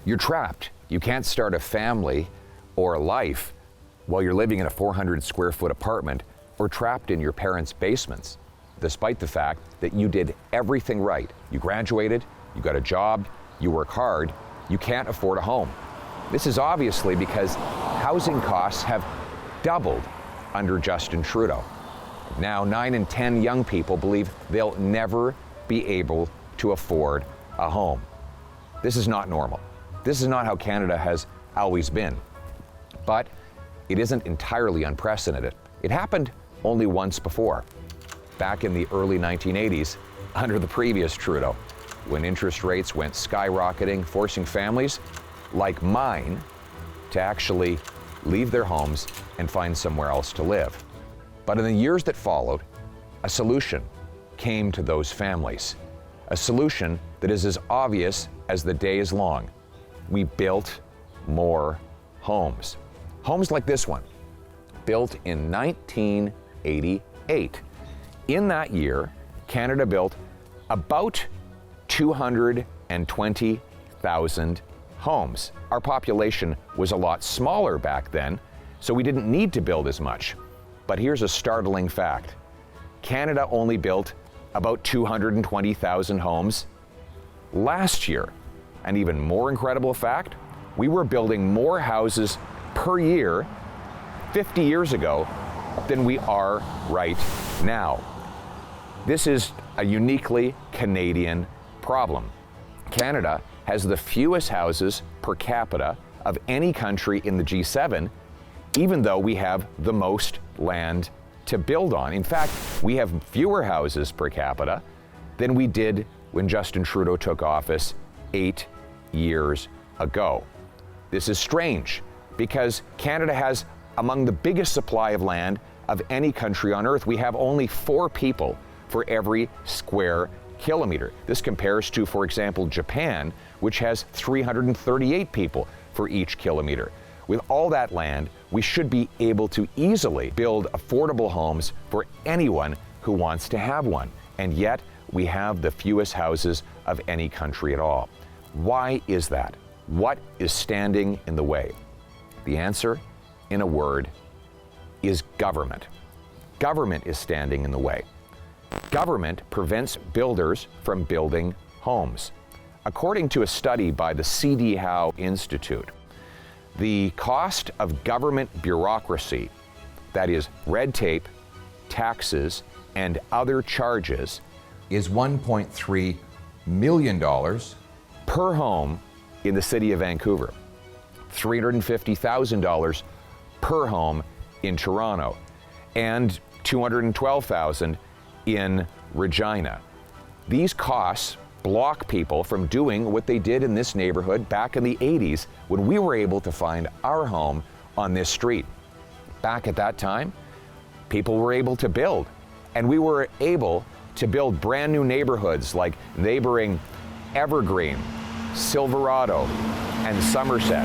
You're trapped. You can't start a family or a life while you're living in a 400 square foot apartment or trapped in your parents' basements, despite the fact that you did everything right. You graduated, you got a job, you work hard, you can't afford a home. This is obviously because housing costs have doubled under Justin Trudeau. Now, 9 in 10 young people believe they'll never be able to afford a home. This is not normal. This is not how Canada has always been. But it isn't entirely unprecedented. It happened only once before, back in the early 1980s, under the previous Trudeau, when interest rates went skyrocketing, forcing families like mine to actually leave their homes and find somewhere else to live. But in the years that followed, a solution came to those families. A solution that is as obvious as the day is long. We built more homes. Homes like this one, built in 1988. In that year, Canada built about 220,000 homes. Our population was a lot smaller back then, so we didn't need to build as much. But here's a startling fact. Canada only built about 220,000 homes last year. An even more incredible fact, we were building more houses per year 50 years ago than we are right now. This is a uniquely Canadian problem. Canada has the fewest houses per capita of any country in the G7, even though we have the most land to build on. In fact, we have fewer houses per capita than we did when Justin Trudeau took office 8 years ago. This is strange because Canada has among the biggest supply of land of any country on earth. We have only 4 people for every square kilometer. This compares to, for example, Japan, which has 338 people for each kilometer. With all that land, we should be able to easily build affordable homes for anyone who wants to have one. And yet, we have the fewest houses of any country at all. Why is that? What is standing in the way? The answer, in a word, is government. Government is standing in the way. Government prevents builders from building homes. According to a study by the C.D. Howe Institute, the cost of government bureaucracy, that is red tape, taxes, and other charges, is $1.3 million per home in the city of Vancouver, $350,000 per home in Toronto, and $212,000 in Regina. These costs block people from doing what they did in this neighborhood back in the 80s when we were able to find our home on this street. Back at that time, people were able to build, and we were able to build brand new neighborhoods like neighboring Evergreen, Silverado, and Somerset.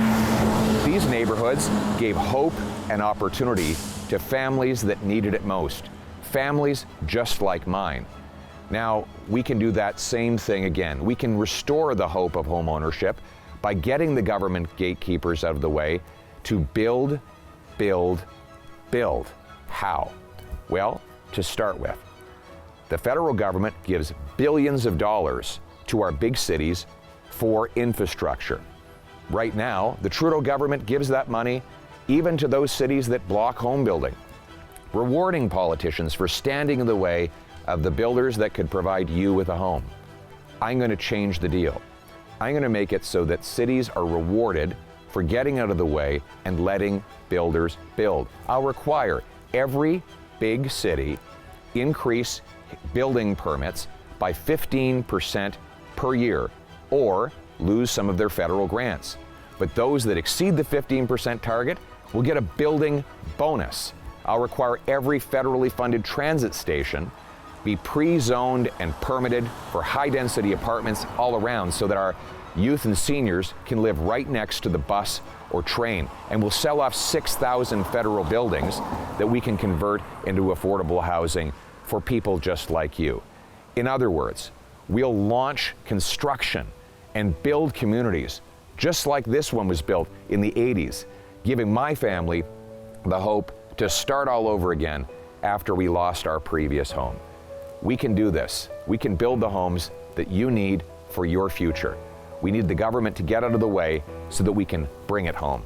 These neighborhoods gave hope and opportunity to families that needed it most, families just like mine. Now, we can do that same thing again. We can restore the hope of home ownership by getting the government gatekeepers out of the way to build, build, build. How? Well, to start with, the federal government gives billions of dollars to our big cities for infrastructure. Right now, the Trudeau government gives that money even to those cities that block home building, rewarding politicians for standing in the way of the builders that could provide you with a home. I'm going to change the deal. I'm going to make it so that cities are rewarded for getting out of the way and letting builders build. I'll require every big city increase building permits by 15% per year or lose some of their federal grants. But those that exceed the 15% target will get a building bonus. I'll require every federally funded transit station be pre-zoned and permitted for high-density apartments all around so that our youth and seniors can live right next to the bus or train. And we'll sell off 6,000 federal buildings that we can convert into affordable housing for people just like you. In other words, we'll launch construction and build communities just like this one was built in the 80s, giving my family the hope to start all over again after we lost our previous home. We can do this. We can build the homes that you need for your future. We need the government to get out of the way so that we can bring it home.